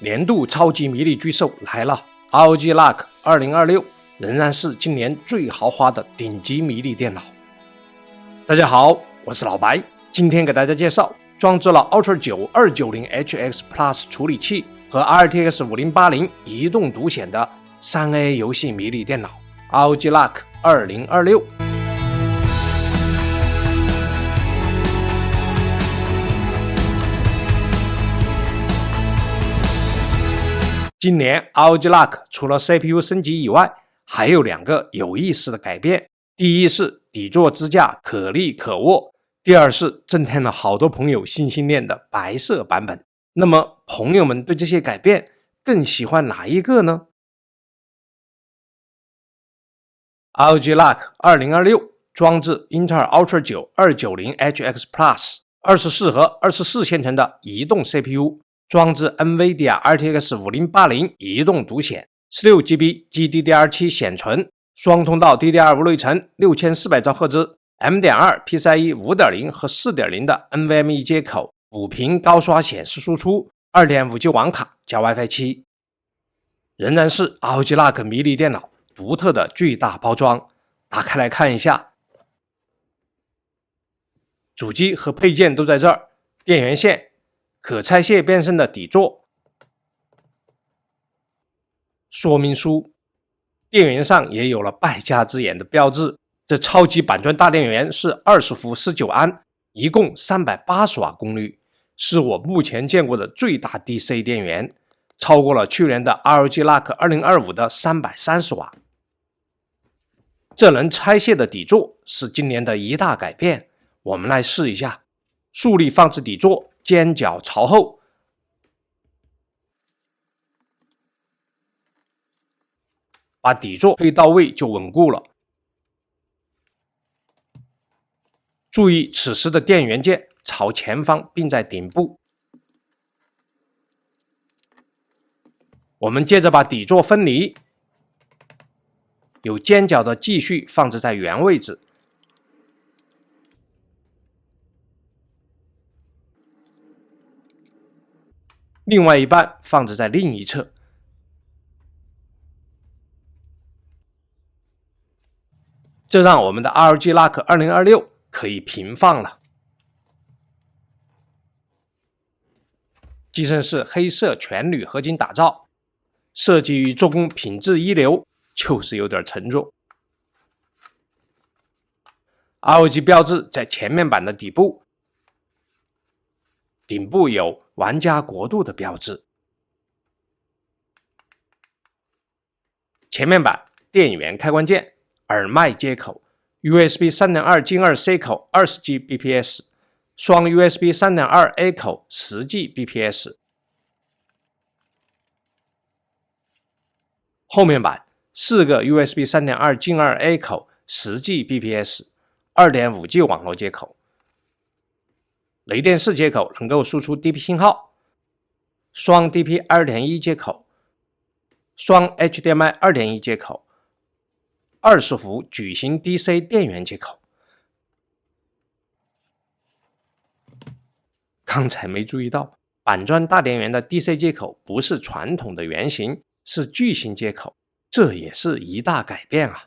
年度超級迷你巨獸來了 ，ROG Lock 2026仍然是今年最豪华的頂級迷你電腦。大家好，我是老白，今天給大家介紹裝置了 Ultra 9 290HX Plus 處理器和 RTX 5080移動獨顯的 3A 遊戲迷你電腦 ROG Lock 2026。今年 ROG Lock 除了 CPU 升級以外，還有兩個有意思的改變。第一是底座支架可立可握，第二是增添了好多朋友心心念的白色版本。那麼朋友們對這些改變更喜歡哪一個呢？ ROG Lock 2026裝置英特爾 Ultra 9 290HX Plus 24核24線程的移動 CPU，裝置 NVIDIA RTX 5080移動獨顯 16GB GDDR7 顯存，雙通道 DDR5 內存6400兆赫茲 M.2 PCIe 5.0 和 4.0 的 NVMe 接口，5屏高刷顯示輸出 2.5G 網卡加 WiFi 7，仍然是 ROG Lock 迷你電腦獨特的巨大包裝。打開來看一下，主機和配件都在這兒，電源線，可拆卸變身的底座，說明書，電源上也有了败家之眼的標誌。這超級板磚大電源是20伏19安，一共380瓦功率，是我目前見過的最大 DC 電源，超過了去年的 ROG Lock 2025的330瓦。這能拆卸的底座是今年的一大改變，我們來試一下。豎立放置底座，尖角朝後，把底座推到位就穩固了。注意此時的電源鍵朝前方並在頂部。我們接着把底座分離，有尖角的繼續放置在原位置。另外一半放置在另一側，這讓我們的 ROG Lock 2026可以平放了。机身是黑色全鋁合金打造，設計與做工品質一流，就是有點沉重。ROG 標誌在前面板的底部，頂部有玩家國度的標誌。前面板電源開關鍵、耳麥接口、USB 3.2 進 2C 口 20Gbps， 雙 USB 3.2A 口 10Gbps。後面板4個 USB 3.2 進 2A 口 10Gbps， 2.5G 網絡接口。雷電式接口能夠輸出 DP 信號，雙 DP 2.1 接口，雙 HDMI 2.1 接口，20伏矩形 DC 電源接口。剛才沒注意到，板磚大電源的 DC 接口不是傳統的圓形，是矩形接口，這也是一大改變啊。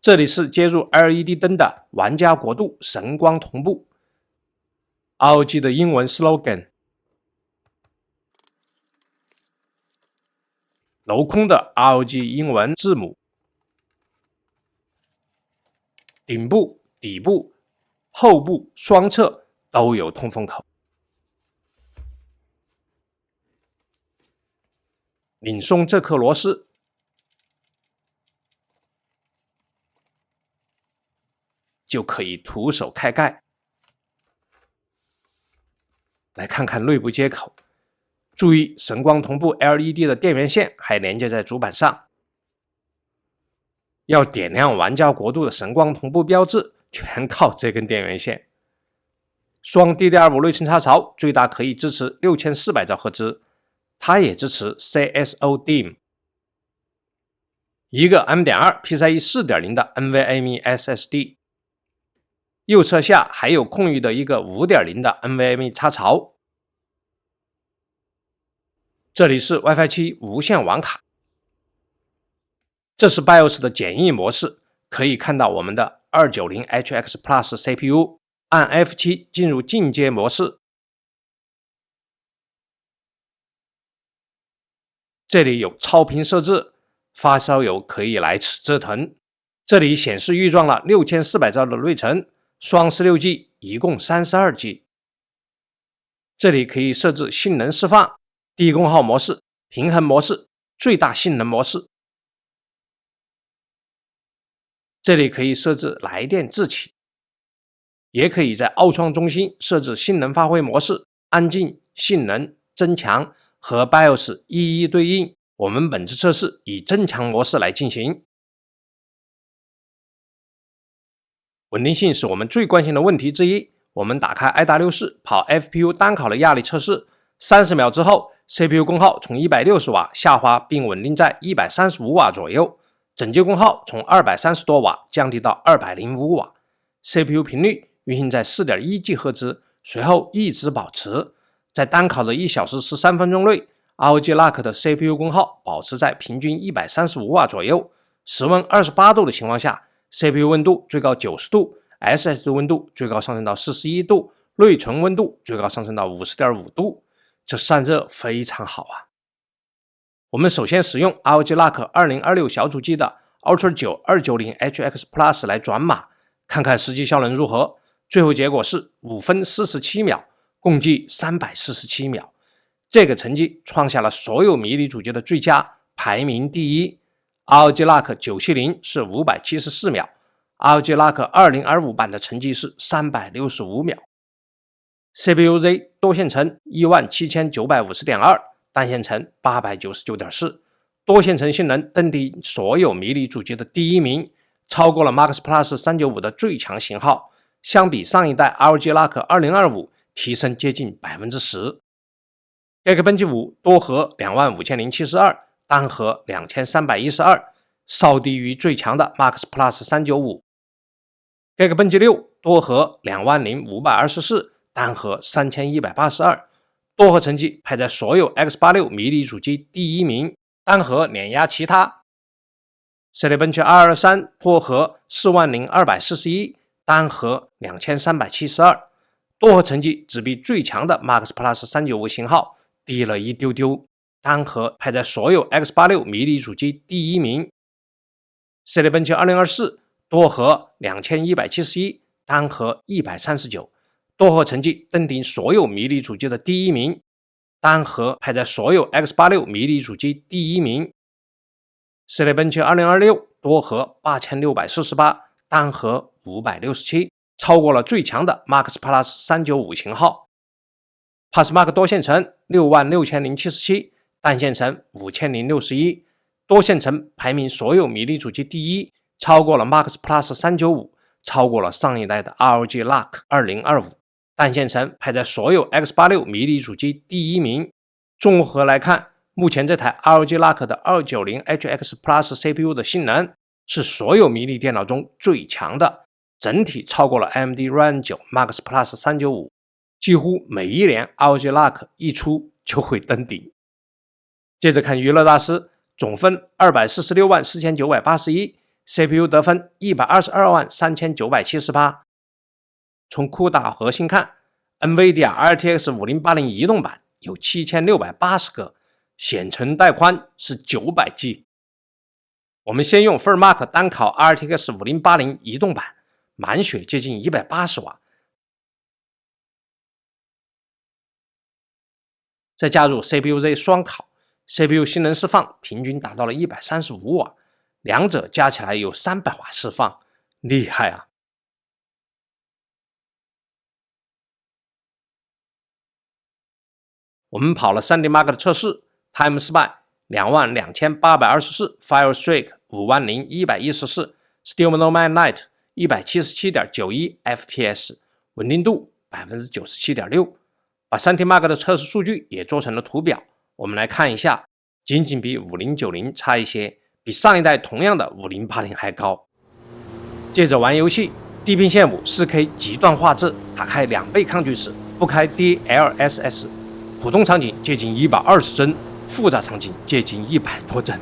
這裡是接入 LED 燈的玩家國度神光同步 ，ROG 的英文 slogan， 鏤空的 ROG 英文字母，頂部、底部、後部雙側都有通風口，擰鬆這顆螺絲，就可以徒手開蓋。來看看內部接口，注意神光同步 LED 的電源線還連接在主板上。要點亮玩家國度的神光同步標誌，全靠這根電源線。雙 DDR5 內存插槽最大可以支持6400兆赫茲，它也支持 CSODIMM。一個 M.2 PCIe 4.0 的 NVMe SSD。右側下還有空餘的一個 5.0 的 NVMe 插槽。這裡是 WiFi 7無線網卡。這是 BIOS 的簡易模式，可以看到我們的 290HX Plus CPU 按 F7 进入進階模式。這裡有超頻設置，發燒友可以來此折騰。這裡顯示預裝了6400兆的內存，雙 16G 一共32G。這裡可以設置性能釋放、低功耗模式、平衡模式、最大性能模式。這裡可以設置來電自啟，也可以在奧創中心設置性能發揮模式、安靜、性能、增強和 BIOS 一一对應。我們本次測試以增強模式來進行。穩定性是我們最關心的問題之一。我們打開 i.64 跑 FPU 單烤的壓力測試，30秒之後 CPU 功耗從160瓦下滑並穩定在135瓦左右，整機功耗從230多瓦降低到205瓦， CPU 頻率運行在 4.1 GHz， 隨後一直保持。在單烤的1小時13分鐘內， ROG Lock 的 CPU 功耗保持在平均135瓦左右，室溫28度的情況下， CPU 溫度最高90度， SSD 溫度最高上升到41度，內存溫度最高上升到 50.5 度，這散熱非常好啊。我們首先使用 ROG Lock 2026小主機的 Ultra 9 290HX Plus 來轉碼，看看實際效能如何。最後結果是5分47秒，共計347秒。這個成績創下了所有迷你主機的最佳，排名第一。ROG Lock 970是574秒。ROG Lock 2025版的成績是365秒。CPU-Z 多線程 17950.2， 单線程 899.4， 多線程性能登頂所有迷你主機的第一名，超過了 Max Plus 395的最強型號，相比上一代 ROG Lock 2025提升接近 10%。Geekbench 5多核25072，单核2312，稍低於最強的 Max Plus 395。Geekbench 6多核20524，單核3182，多核成績排在所有 X86 迷你主機第一名，单核碾壓其他。Cinebench 223多核40241，单核2372，多核成績只比最強的 Max Plus 395型號低了一丟丟，單核排在所有 X86 迷你主機第一名。Cinebench 2024多核2171，单核139，多核成績登頂所有迷你主機的第一名，单核排在所有 X86 迷你主機第一名。Cinebench 2026多核8648，单核567，超過了最強的 Max Plus 395型號。Passmark 多線程66077，單線程5061，多線程排名所有迷你主機第一，超過了 Max Plus 395，超過了上一代的 ROG Lock 2025，单線程排在所有 X86 迷你主機第一名。綜合來看，目前這台 ROG Lock 的 290HX Plus CPU 的性能是所有迷你電腦中最強的，整體超過了 AMD Ryzen 9 Max Plus 395，幾乎每一年 ROG Lock 一出就會登頂。接着看娛樂大師，總分2464981， CPU 得分1223978。從酷大核心看， NVIDIA RTX 5080移動版有7680個，顯存帶寬是 900G。 我們先用 FurMark 單烤 RTX 5080移動版，滿血接近180瓦，再加入 CPU-Z 雙烤， CPU 性能釋放平均達到了135瓦，兩者加起來有300瓦釋放，厲害啊！我們跑了 3DMark 的測試 ，TimeSpy 22824 ，Firestreak 50114 ，SteelMano Night 177.91 FPS， 穩定度 97.6%。把 3DMark 的測試數據也做成了圖表，我們來看一下，僅僅比5090差一些，比上一代同樣的5080還高。接着玩遊戲，地平線5 4K 極端畫質，打開2倍抗锯齿，不開 DLSS， 普通場景接近120帧，複雜場景接近100多帧。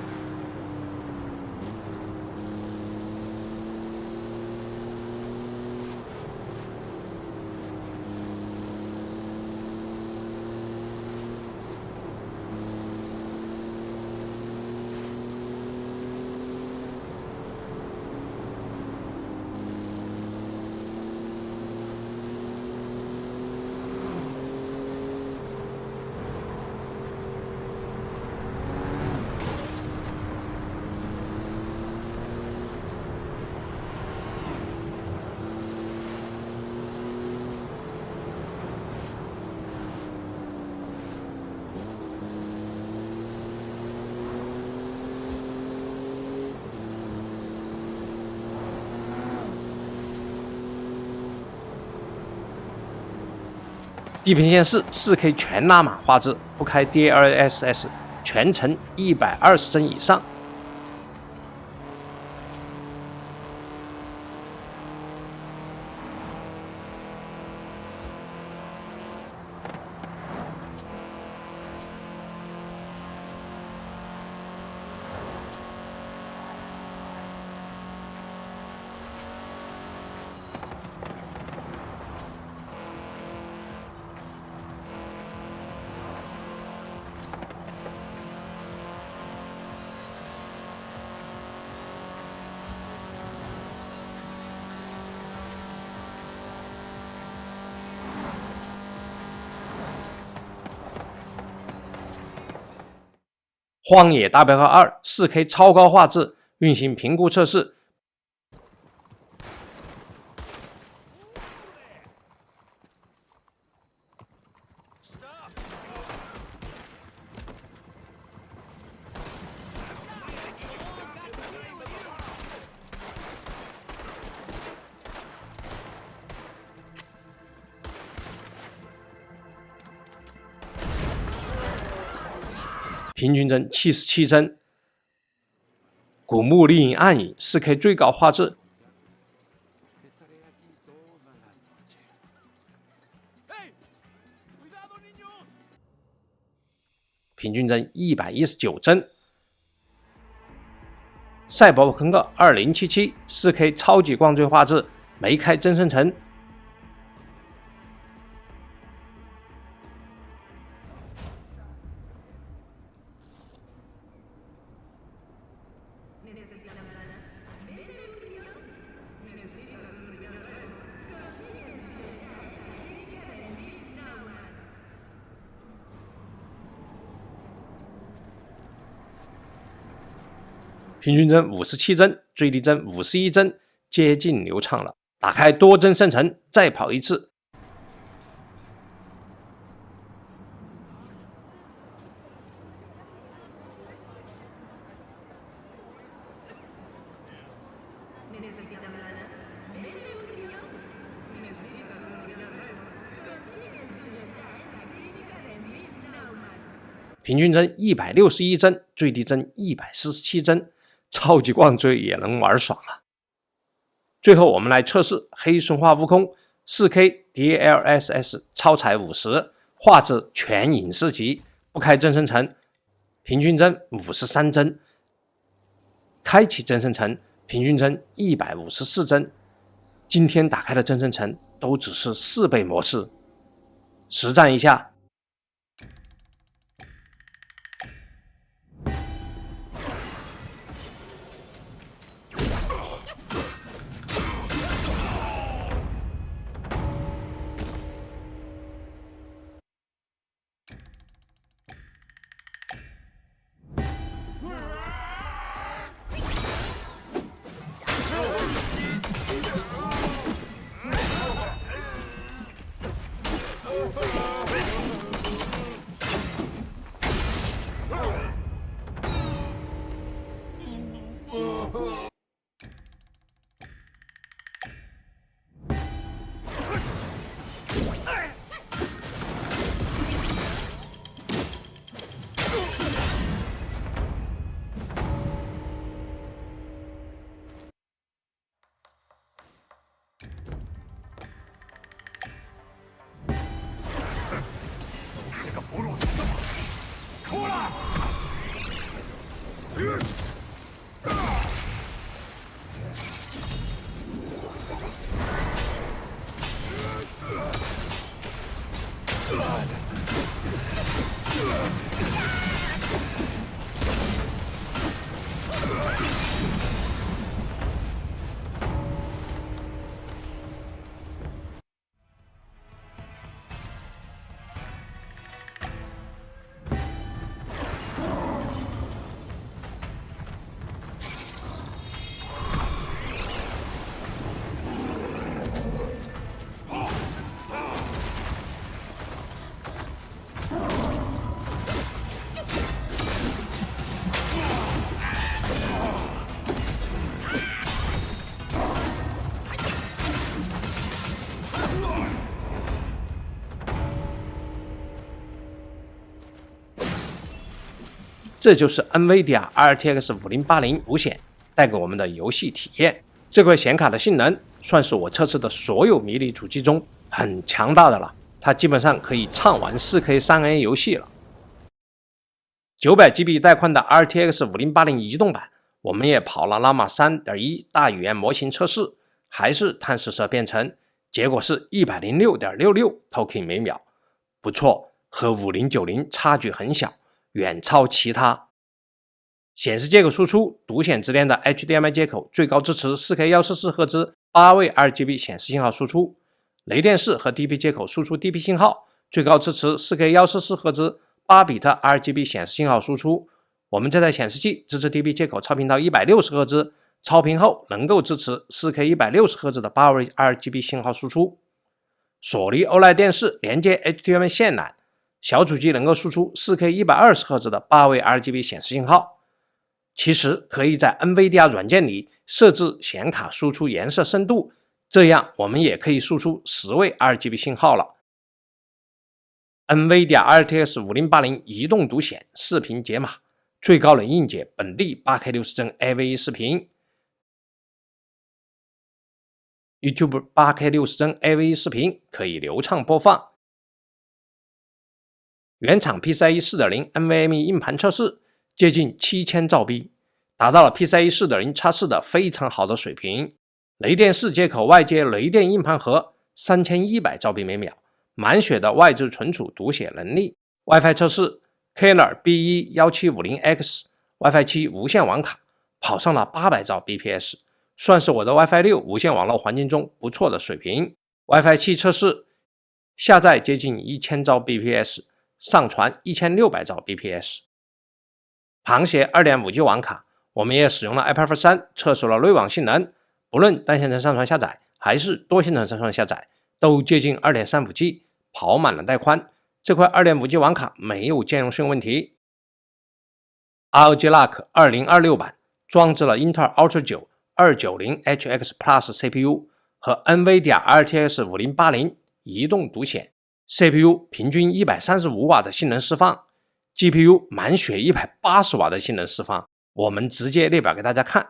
地平线是 4K 全拉玛画质，不開 DLSS， 全程120帧以上。荒野大镖客2 4K 超高畫質運行評估測試。平均帧77帧，古墓丽影暗影 4K 最高畫質，平均帧119帧。賽博朋克2077 4K 超級光追畫質，沒開真生成。平均帧57帧，最低帧51帧，接近流暢了。打開多帧生成，再跑一次。平均帧161帧，最低帧147帧。超級光追也能玩爽了。最後我們來測試黑神話悟空 4K DLSS 超采50，畫質全影視級，不開真生成，平均幀53幀，開啟真生成，平均幀154幀。今天打開的真生成都只是4倍模式，實戰一下。这就是 NVIDIA RTX 5080独显带给我们的游戏体驗。這塊顯卡的性能算是我測試的所有迷你主機中很強大的了，它基本上可以暢玩 4K 3A 遊戲了。900GB 帶寬的 RTX 5080移動版，我們也跑了 Llama 3.1 大語言模型測試，還是碳十色編程，結果是 106.66 token 每秒，不錯，和5090差距很小，遠超其他。顯示接口輸出，獨顯直連的 HDMI 接口最高支持 4K 144赫茲8位 RGB 顯示信號輸出，雷電式和 DP 接口輸出 DP 信號，最高支持 4K 144赫茲8比特 RGB 顯示信號輸出。我們這台顯示器支持 DP 接口超頻到160赫茲，超頻後能夠支持 4K 160赫茲的8位 RGB 信號輸出。索尼 OLED 電視連接 HDMI 線纜，小主機能夠輸出 4K 120赫茲的8位 RGB 顯示信號。其實可以在 NVIDIA 軟件裡設置顯卡輸出顏色深度，這樣我們也可以輸出10位 RGB 信號了。NVIDIA RTX 5080移動獨顯視頻解碼，最高能硬解本地 8K 60幀 AVE 視頻。YouTube 8K 60幀 AVE 視頻可以流暢播放。原廠 PCIe 4.0 NVMe 硬盤測試接近7000兆 B， 達到了 PCIe 4.0 X4 的非常好的水平。雷電式接口外接雷電硬盤盒3100兆 B 每秒，滿血的外置存儲讀寫能力。WiFi 測試 Killer BE1750X WiFi 7無線網卡跑上了800兆 bps， 算是我的 WiFi 6無線網絡環境中不錯的水平。WiFi 7測試下載接近1000兆 bps， 上傳1600兆 bps。螃蟹 2.5G 網卡，我們也使用了 IPFS 3測試了濾網性能，不論單線程上傳下載還是多線程上傳下載，都接近 2.35G， 跑滿了帶寬。這塊 2.5G 網卡沒有兼容性問題。ROG Lock 2026版裝置了英特爾 Ultra 9 290HX Plus CPU 和 NVIDIA RTX 5080移動獨顯 CPU 平均135瓦的性能釋放， GPU 滿血180瓦的性能釋放。我們直接列表給大家看，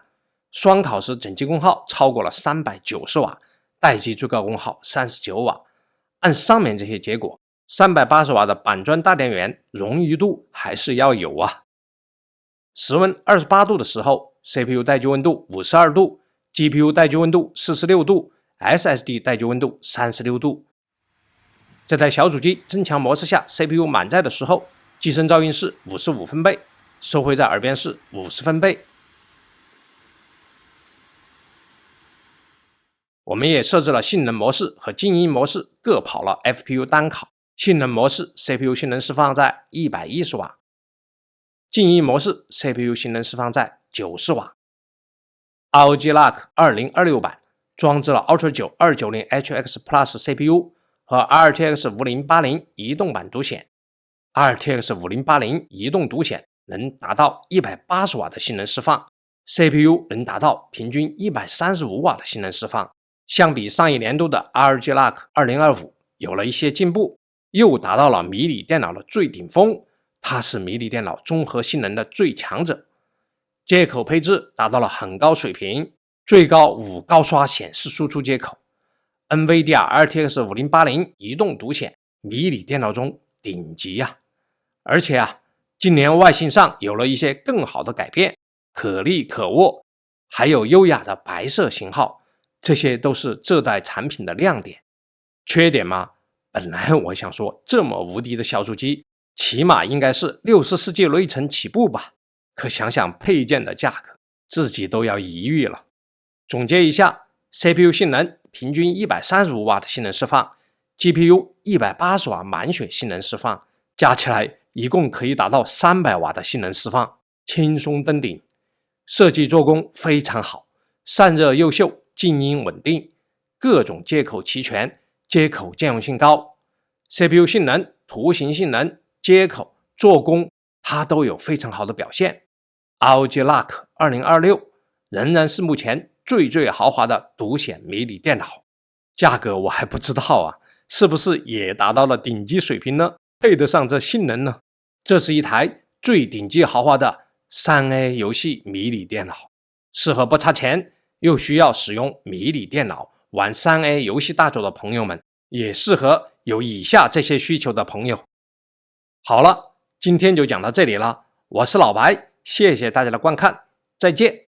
雙烤時整機功耗超過了390瓦，待機最高功耗39瓦。按上面這些結果，380瓦的板磚大電源冗餘度還是要有啊。室溫28度的時候 CPU 待機溫度52度， GPU 待機溫度46度， SSD 待機溫度36度。這台小主機增強模式下 CPU 滿載的時候，機身噪音是55分貝，收回在耳邊是50分貝。我們也設置了性能模式和靜音模式，各跑了 FPU 單烤。性能模式 CPU 性能釋放在110瓦，靜音模式 CPU 性能釋放在90瓦。ROG Lock 2026版裝置了 Ultra 9 290HX Plus CPU 和 RTX 5080移動版獨顯。RTX 5080移動獨顯能達到180瓦的性能釋放， CPU 能達到平均135瓦的性能釋放。相比上一年度的 ROG Lock 2025有了一些進步，又達到了迷你電腦的最頂峰，它是迷你電腦綜合性能的最強者。接口配置達到了很高水平，最高5高刷顯示輸出接口。NVIDIA RTX 5080移動獨顯迷你電腦中頂級啊！而且今年外形上有了一些更好的改变，可立可握，還有優雅的白色型號，這些都是這代產品的亮點。缺點嘛，本來我想說這麼無敵的小主機，起碼應該是64 G 內存起步吧，可想想配件的價格，自己都要抑鬱了。總結一下， CPU 性能平均135瓦的性能釋放， GPU 180瓦滿血性能釋放，加起來一共可以達到300瓦的性能釋放，輕鬆登頂。設計做工非常好，散熱優秀，靜音穩定，各種接口齊全，接口兼容性高。 CPU 性能、圖形性能、接口、做工，它都有非常好的表現。 ROG Luck 2026仍然是目前最豪華的獨顯迷你電腦，價格我還不知道啊，是不是也達到了頂級水平呢？配得上這性能呢？這是一台最頂級豪華的 3A 遊戲迷你電腦，適合不差錢又需要使用迷你電腦玩 3A 遊戲大作的朋友們，也適合有以下這些需求的朋友。好了，今天就講到這裡了，我是老白，謝謝大家的觀看，再見。